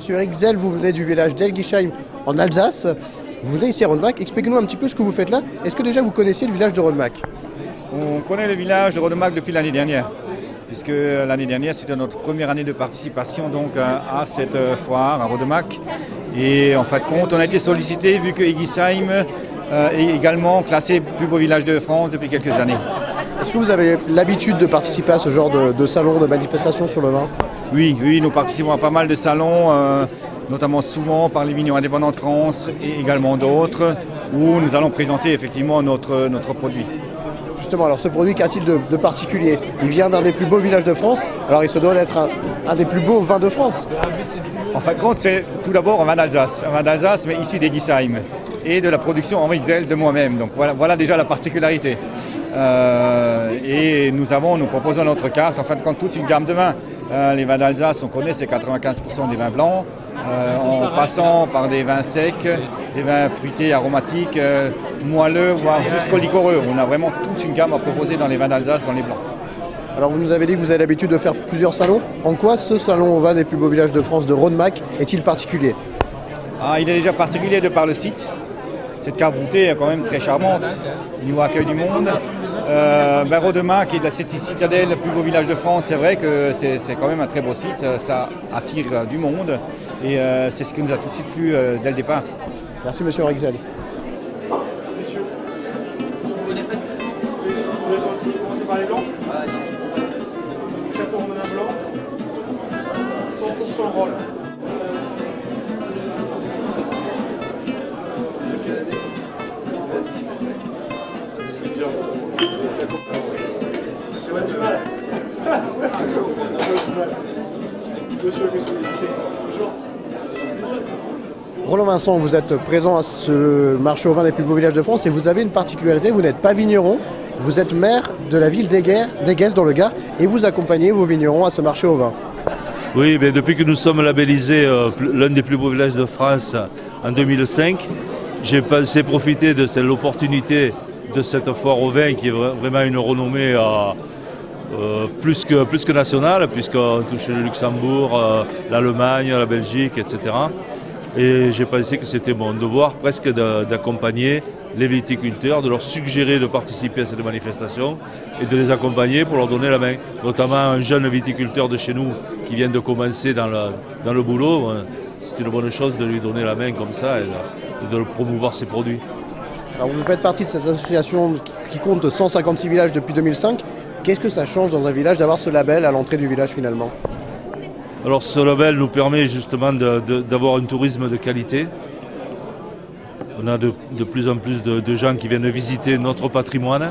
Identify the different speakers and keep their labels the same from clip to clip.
Speaker 1: Monsieur Eric Zell, vous venez du village d'Elgisheim en Alsace. Vous venez ici à Rodemack. Expliquez-nous un petit peu ce que vous faites là. Est-ce que déjà vous connaissiez le village de Rodemack?
Speaker 2: On connaît le village de Rodemack depuis l'année dernière, puisque l'année dernière c'était notre première année de participation donc à cette foire à Rodemack. Et en fin de compte, on a été sollicité vu que Elgisheim est également classé plus beau village de France depuis quelques années.
Speaker 1: Est-ce que vous avez l'habitude de participer à ce genre de salon, de manifestation sur le vin?
Speaker 2: Oui, nous participons à pas mal de salons, notamment souvent par les vignerons indépendants de France et également d'autres, où nous allons présenter effectivement notre produit.
Speaker 1: Justement, alors ce produit, qu'a-t-il de particulier? Il vient d'un des plus beaux villages de France, alors il se doit d'être un des plus beaux vins de France.
Speaker 2: En fin de compte, c'est tout d'abord un vin d'Alsace, mais ici d'Elgisheim, et de la production Henri Xel de moi-même. Donc voilà déjà la particularité. Et nous proposons notre carte, en fin de compte, toute une gamme de vins. Les vins d'Alsace, on connaît, c'est 95% des vins blancs, en passant par des vins secs, des vins fruités, aromatiques, moelleux, voire jusqu'au liquoreux. On a vraiment toute une gamme à proposer dans les vins d'Alsace, dans les blancs.
Speaker 1: Alors vous nous avez dit que vous avez l'habitude de faire plusieurs salons. En quoi ce salon au vin des plus beaux villages de France de Rodemack est-il particulier?
Speaker 2: Il est déjà particulier de par le site. Cette carte voûtée est quand même très charmante. Il nous accueille du monde. Rodemack est de la citadelle, le plus beau village de France. C'est vrai que c'est quand même un très beau site. Ça attire du monde et c'est ce qui nous a tout de suite plu dès le départ.
Speaker 1: Merci Monsieur Eric Zell.
Speaker 3: Messieurs, vous voulez commencer par les blancs? Château Romanin blanc, 100% rôle. C'est du mal. Monsieur, bonjour.
Speaker 1: Roland Vincent, vous êtes présent à ce marché au vin des plus beaux villages de France et vous avez une particularité, vous n'êtes pas vigneron, vous êtes maire de la ville d'Aygues dans le Gard et vous accompagnez vos vignerons à ce marché au vin.
Speaker 4: Oui, mais depuis que nous sommes labellisés l'un des plus beaux villages de France en 2005, j'ai pensé profiter de l'opportunité de cette foire au vin qui est vraiment une renommée plus que nationale, puisqu'on touche le Luxembourg, l'Allemagne, la Belgique, etc. Et j'ai pensé que c'était mon devoir presque d'accompagner les viticulteurs, de leur suggérer de participer à cette manifestation et de les accompagner pour leur donner la main. Notamment un jeune viticulteur de chez nous qui vient de commencer dans le boulot, c'est une bonne chose de lui donner la main comme ça et de promouvoir ses produits.
Speaker 1: Alors vous faites partie de cette association qui compte 156 villages depuis 2005. Qu'est-ce que ça change dans un village d'avoir ce label à l'entrée du village finalement?
Speaker 4: Alors ce label nous permet justement d'avoir un tourisme de qualité. On a de plus en plus de gens qui viennent visiter notre patrimoine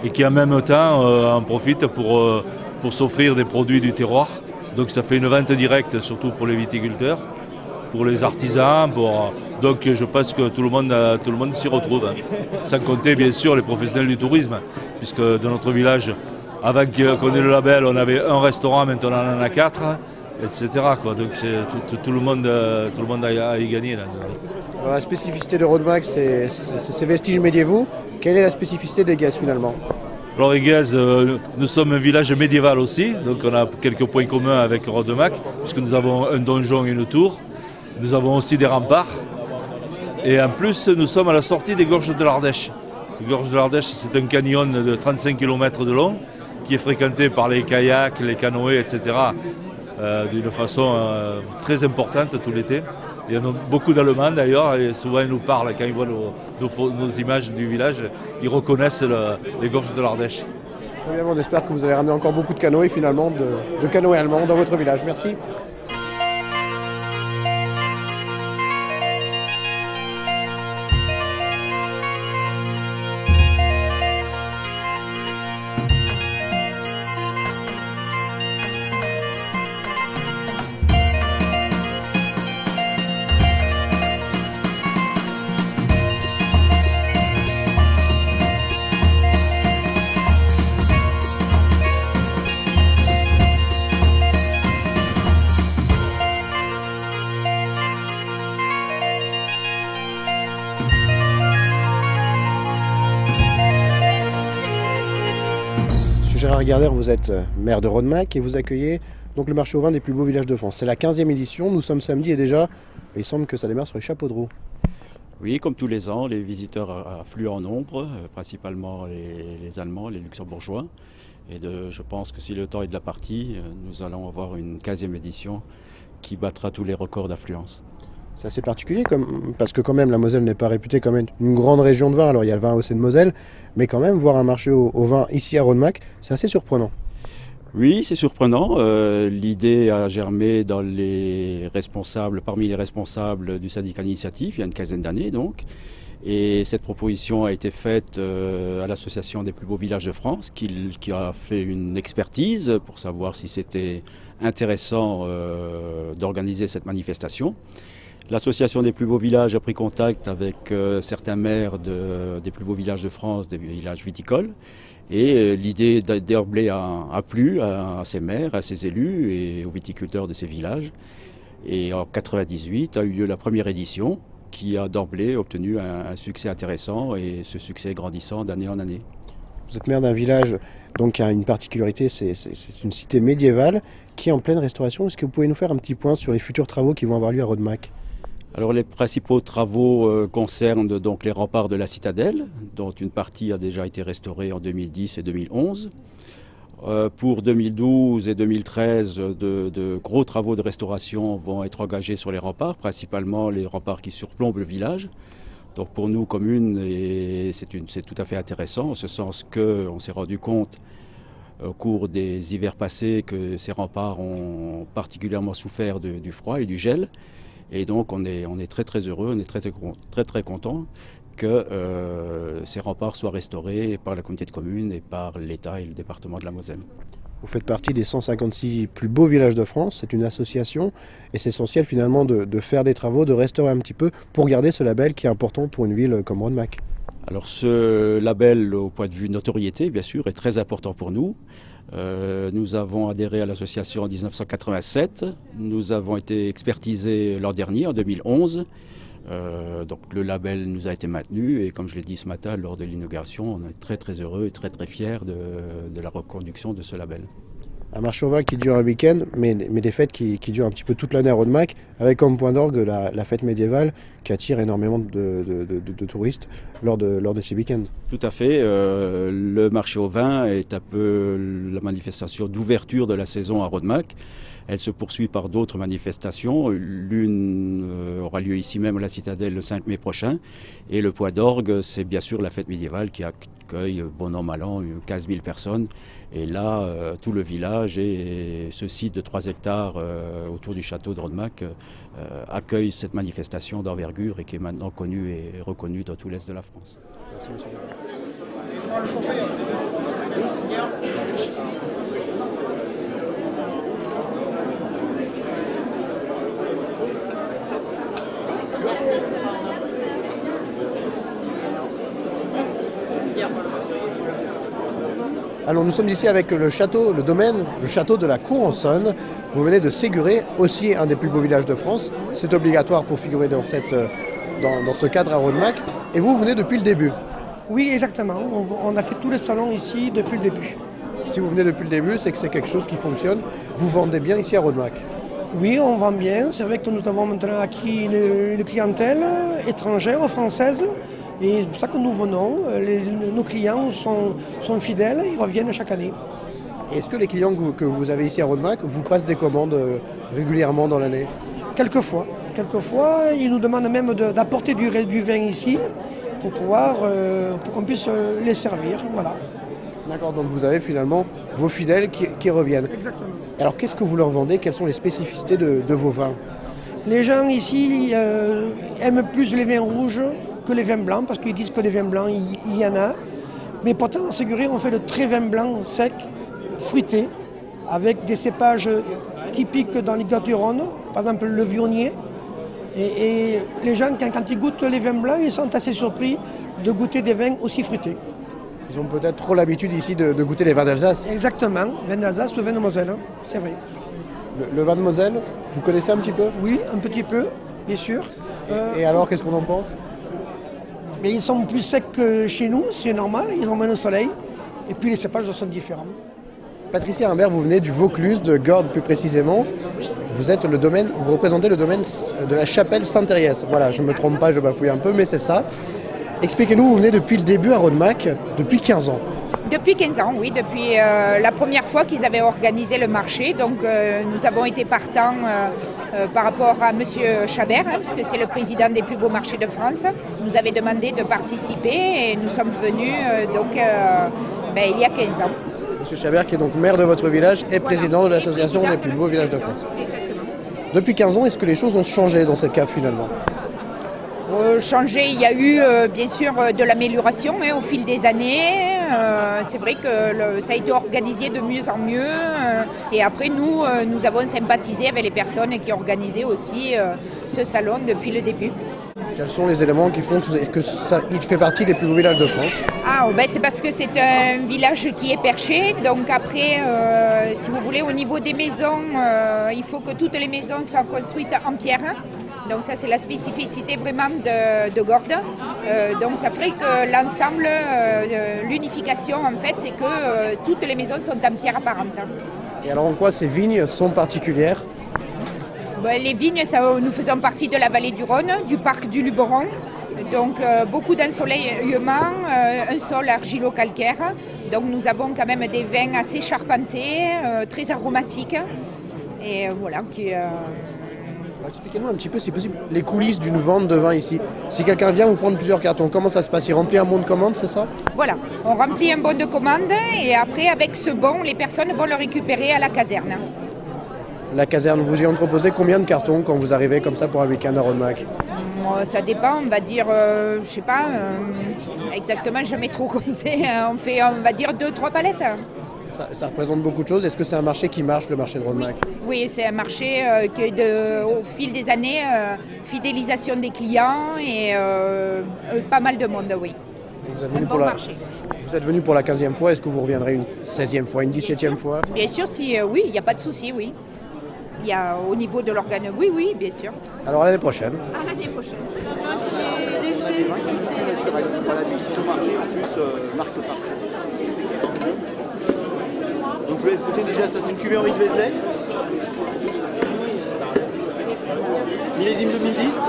Speaker 4: et qui en même temps en profitent pour s'offrir des produits du terroir. Donc ça fait une vente directe surtout pour les viticulteurs, pour les artisans. Donc je pense que tout le monde s'y retrouve. Sans compter bien sûr les professionnels du tourisme, puisque dans notre village, avant qu'on ait le label, on avait un restaurant, maintenant on en a 4. Etc. Donc tout le monde a y gagné. Là.
Speaker 1: Alors, la spécificité de Rodemack, c'est ces vestiges médiévaux. Quelle est la spécificité d'Aygues finalement?
Speaker 4: Alors Aygues, nous sommes un village médiéval aussi, donc on a quelques points communs avec Rodemack, puisque nous avons un donjon et une tour. Nous avons aussi des remparts. Et en plus, nous sommes à la sortie des gorges de l'Ardèche. Les gorges de l'Ardèche, c'est un canyon de 35 km de long, qui est fréquenté par les kayaks, les canoës, etc. D'une façon très importante tout l'été. Il y en a beaucoup d'Allemands d'ailleurs, et souvent ils nous parlent, quand ils voient nos images du village, ils reconnaissent les gorges de l'Ardèche.
Speaker 1: Très bien, on espère que vous allez ramener encore beaucoup de canoës finalement, de canoës allemands dans votre village. Merci. Gérard Gardère, vous êtes maire de Rodemack et vous accueillez Donc le marché au vin des plus beaux villages de France. C'est la 15e édition, nous sommes samedi et déjà, il semble que ça démarre sur les chapeaux de roue.
Speaker 5: Oui, comme tous les ans, les visiteurs affluent en nombre, principalement les Allemands, les Luxembourgeois. Et je pense que si le temps est de la partie, nous allons avoir une 15e édition qui battra tous les records d'affluence.
Speaker 1: C'est assez particulier parce que quand même la Moselle n'est pas réputée comme une grande région de vin. Alors il y a le vin AOC de Moselle, mais quand même voir un marché au vin ici à Rodemack, c'est assez surprenant.
Speaker 5: Oui, c'est surprenant. L'idée a germé parmi les responsables du syndicat d'initiative, il y a une quinzaine d'années donc. Et cette proposition a été faite à l'association des plus beaux villages de France, qui a fait une expertise pour savoir si c'était intéressant d'organiser cette manifestation. L'association des plus beaux villages a pris contact avec certains maires des plus beaux villages de France, des villages viticoles. Et l'idée d'Herblay a plu à ces maires, à ces élus et aux viticulteurs de ces villages. Et en 1998 a eu lieu la première édition qui a d'emblée obtenu un succès intéressant et ce succès grandissant d'année en année.
Speaker 1: Vous êtes maire d'un village donc qui a une particularité, c'est une cité médiévale qui est en pleine restauration. Est-ce que vous pouvez nous faire un petit point sur les futurs travaux qui vont avoir lieu à Rodemack ?
Speaker 5: Alors les principaux travaux concernent donc les remparts de la citadelle, dont une partie a déjà été restaurée en 2010 et 2011. Pour 2012 et 2013, de gros travaux de restauration vont être engagés sur les remparts, principalement les remparts qui surplombent le village. Donc pour nous, commune, c'est tout à fait intéressant, en ce sens qu'on s'est rendu compte au cours des hivers passés que ces remparts ont particulièrement souffert du froid et du gel. Et donc on est très très heureux, on est très content que ces remparts soient restaurés par la communauté de communes et par l'État et le département de la Moselle.
Speaker 1: Vous faites partie des 156 plus beaux villages de France, c'est une association et c'est essentiel finalement de faire des travaux, de restaurer un petit peu pour garder ce label qui est important pour une ville comme Rodemack.
Speaker 5: Alors ce label, au point de vue notoriété, bien sûr, est très important pour nous. Nous avons adhéré à l'association en 1987, nous avons été expertisés l'an dernier, en 2011. Donc le label nous a été maintenu et comme je l'ai dit ce matin lors de l'inauguration, on est très très heureux et très très fiers de la reconduction de ce label.
Speaker 1: Un marché au vin qui dure un week-end, mais des fêtes qui durent un petit peu toute l'année à Rodemack, avec comme point d'orgue la fête médiévale qui attire énormément de touristes lors de ces week-ends.
Speaker 5: Tout à fait. Le marché au vin est un peu la manifestation d'ouverture de la saison à Rodemack. Elle se poursuit par d'autres manifestations. L'une aura lieu ici même à la Citadelle le 5 mai prochain. Et le point d'orgue, c'est bien sûr la fête médiévale qui accueille, bon an, mal an, 15 000 personnes. Et là, tout le village et ce site de 3 hectares autour du château de Rodemack accueille cette manifestation d'envergure et qui est maintenant connue et reconnue dans tout l'Est de la France.
Speaker 1: Merci, monsieur. Alors nous sommes ici avec le château, le domaine, le château de la Cour-en-Sonne. Vous venez de Séguré, aussi un des plus beaux villages de France. C'est obligatoire pour figurer dans ce cadre à Rodemack. Et vous venez depuis le début.
Speaker 6: Oui, exactement. On a fait tous les salons ici depuis le début.
Speaker 1: Si vous venez depuis le début, c'est que c'est quelque chose qui fonctionne. Vous vendez bien ici à Rodemack.
Speaker 6: Oui, on vend bien. C'est vrai que nous avons maintenant acquis une clientèle étrangère, française. Et c'est pour ça que nous venons. Nos clients sont fidèles, ils reviennent chaque année.
Speaker 1: Est-ce que les clients que vous avez ici à Rodemack vous passent des commandes régulièrement dans l'année ?
Speaker 6: Quelquefois. Quelquefois, ils nous demandent même d'apporter du vin ici pour qu'on puisse les servir. Voilà.
Speaker 1: D'accord, donc vous avez finalement vos fidèles qui reviennent.
Speaker 6: Exactement.
Speaker 1: Alors qu'est-ce que vous leur vendez ? Quelles sont les spécificités de vos vins ?
Speaker 6: Les gens ici aiment plus les vins rouges que les vins blancs, parce qu'ils disent que les vins blancs, il y en a. Mais pourtant, à Séguré, on fait de très vins blancs secs, fruités, avec des cépages typiques dans les Gâtes-du-Rhône, par exemple le Vionnier. Et les gens, quand ils goûtent les vins blancs, ils sont assez surpris de goûter des vins aussi fruités.
Speaker 1: Ils ont peut-être trop l'habitude ici de goûter les vins d'Alsace.
Speaker 6: Exactement, vin d'Alsace ou vin de Moselle, hein, c'est vrai.
Speaker 1: Le vin de Moselle, vous connaissez un petit peu ?
Speaker 6: Oui, un petit peu, bien sûr.
Speaker 1: Et alors, qu'est-ce qu'on en pense ?
Speaker 6: Mais ils sont plus secs que chez nous, c'est normal, ils ont moins de soleil. Et puis les cépages sont différents.
Speaker 1: Patricia Imbert, vous venez du Vaucluse, de Gordes plus précisément. Vous représentez le domaine de la chapelle Saint-Thériès. Voilà, je ne me trompe pas, je bafouille un peu, mais c'est ça. Expliquez-nous, vous venez depuis le début à Rodemack, depuis 15 ans.
Speaker 7: Depuis 15 ans, oui, depuis la première fois qu'ils avaient organisé le marché. Donc nous avons été partants par rapport à M. Chabert, puisque c'est le président des plus beaux marchés de France. Il nous avait demandé de participer et nous sommes venus il y a 15 ans.
Speaker 1: M. Chabert, qui est donc maire de votre village et président de l'association des plus beaux villages de France. Depuis 15 ans, est-ce que les choses ont changé dans cette cave finalement ?
Speaker 7: Changé, il y a eu bien sûr de l'amélioration au fil des années. C'est vrai que ça a été organisé de mieux en mieux. Et après, nous avons sympathisé avec les personnes qui ont organisé aussi ce salon depuis le début.
Speaker 1: Quels sont les éléments qui font qu'il fait partie des plus beaux villages de France ?
Speaker 7: C'est parce que c'est un village qui est perché. Donc après, si vous voulez, au niveau des maisons, il faut que toutes les maisons soient construites en pierre. Donc ça, c'est la spécificité vraiment de Gordes. Donc ça ferait que l'ensemble, l'unification en fait, c'est que toutes les maisons sont en pierre apparente.
Speaker 1: Et alors en quoi ces vignes sont particulières ?
Speaker 7: Les vignes, nous faisons partie de la vallée du Rhône, du parc du Luberon. Donc beaucoup d'ensoleillement, un sol argilo-calcaire. Donc nous avons quand même des vins assez charpentés, très aromatiques. Et voilà,
Speaker 1: Expliquez-nous un petit peu, si possible, les coulisses d'une vente de vin ici. Si quelqu'un vient vous prendre plusieurs cartons, comment ça se passe ? Il remplit un bon de commande, c'est ça ?
Speaker 7: Voilà, on remplit un bon de commande et après, avec ce bon, les personnes vont le récupérer à la caserne.
Speaker 1: La caserne, vous y entreposez combien de cartons quand vous arrivez comme ça pour un week-end à Rodemack ?
Speaker 7: Ça dépend, on va dire, je sais pas, exactement, jamais trop compté. On fait, on va dire, 2-3 palettes.
Speaker 1: Ça représente beaucoup de choses. Est-ce que c'est un marché qui marche, le marché de Rodemack ?
Speaker 7: Oui, c'est un marché qui, au fil des années, fidélisation des clients et pas mal de monde, oui.
Speaker 1: Vous êtes venu pour la 15e fois, est-ce que vous reviendrez une 16e fois, une 17e fois ?
Speaker 7: Bien sûr, oui, il n'y a pas de souci, oui. Il y a au niveau de l'organe, oui, bien sûr.
Speaker 1: Alors à l'année prochaine.
Speaker 7: À l'année prochaine.
Speaker 8: Donc je vais laisse goûter déjà, ça c'est une cuvée Henri de Vézelay. Millésime 2010.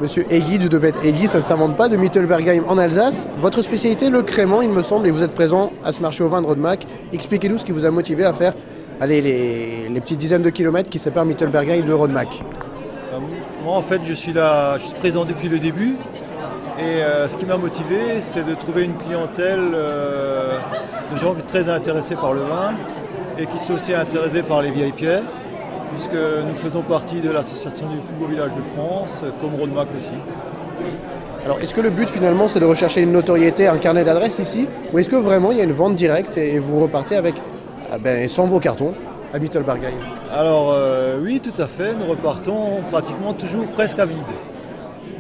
Speaker 1: Monsieur Eggy du domaine Eggy, ça ne s'invente pas, de Mittelbergheim en Alsace. Votre spécialité, le crément, il me semble, et vous êtes présent à ce marché au vin de Rodemack. Expliquez-nous ce qui vous a motivé à faire les petites dizaines de kilomètres qui séparent Mittelbergheim de Rodemack.
Speaker 9: Moi en fait je suis présent depuis le début et ce qui m'a motivé c'est de trouver une clientèle de gens très intéressés par le vin et qui sont aussi intéressés par les vieilles pierres puisque nous faisons partie de l'association des plus beaux villages de France comme Rodemack aussi.
Speaker 1: Alors est-ce que le but finalement c'est de rechercher une notoriété, un carnet d'adresses ici ou est-ce que vraiment il y a une vente directe et vous repartez avec sans vos cartons à Mittelbergheim?
Speaker 9: Alors oui, tout à fait, nous repartons pratiquement toujours presque à vide.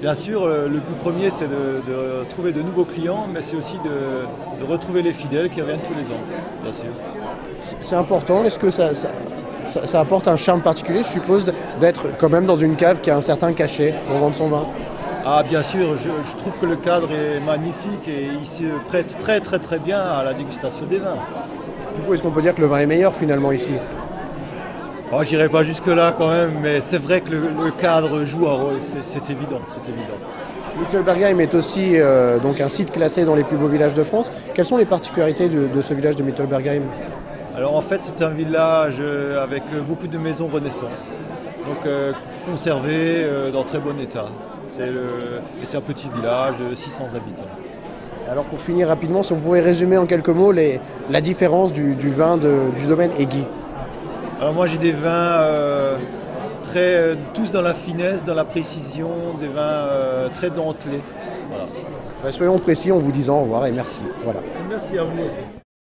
Speaker 9: Bien sûr, le but premier c'est de trouver de nouveaux clients, mais c'est aussi de retrouver les fidèles qui reviennent tous les ans, bien sûr.
Speaker 1: C'est important, est-ce que ça apporte un charme particulier, je suppose, d'être quand même dans une cave qui a un certain cachet pour vendre son vin?
Speaker 9: Ah bien sûr, je trouve que le cadre est magnifique et il se prête très très très bien à la dégustation des vins.
Speaker 1: Du coup, est-ce qu'on peut dire que le vin est meilleur finalement ici?
Speaker 9: Oh, j'irai pas jusque-là quand même, mais c'est vrai que le cadre joue un rôle, c'est évident, c'est évident.
Speaker 1: Mittelbergheim est aussi donc un site classé dans les plus beaux villages de France. Quelles sont les particularités de ce village de Mittelbergheim?
Speaker 9: Alors en fait, c'est un village avec beaucoup de maisons Renaissance, donc conservées dans très bon état. C'est un petit village de 600 habitants.
Speaker 1: Alors pour finir rapidement, si on pouvait résumer en quelques mots la différence du vin du domaine Eggy.
Speaker 9: Alors moi j'ai des vins tous dans la finesse, dans la précision, des vins très dentelés. Voilà.
Speaker 1: Soyons précis en vous disant au revoir et merci. Voilà.
Speaker 9: Merci à vous aussi.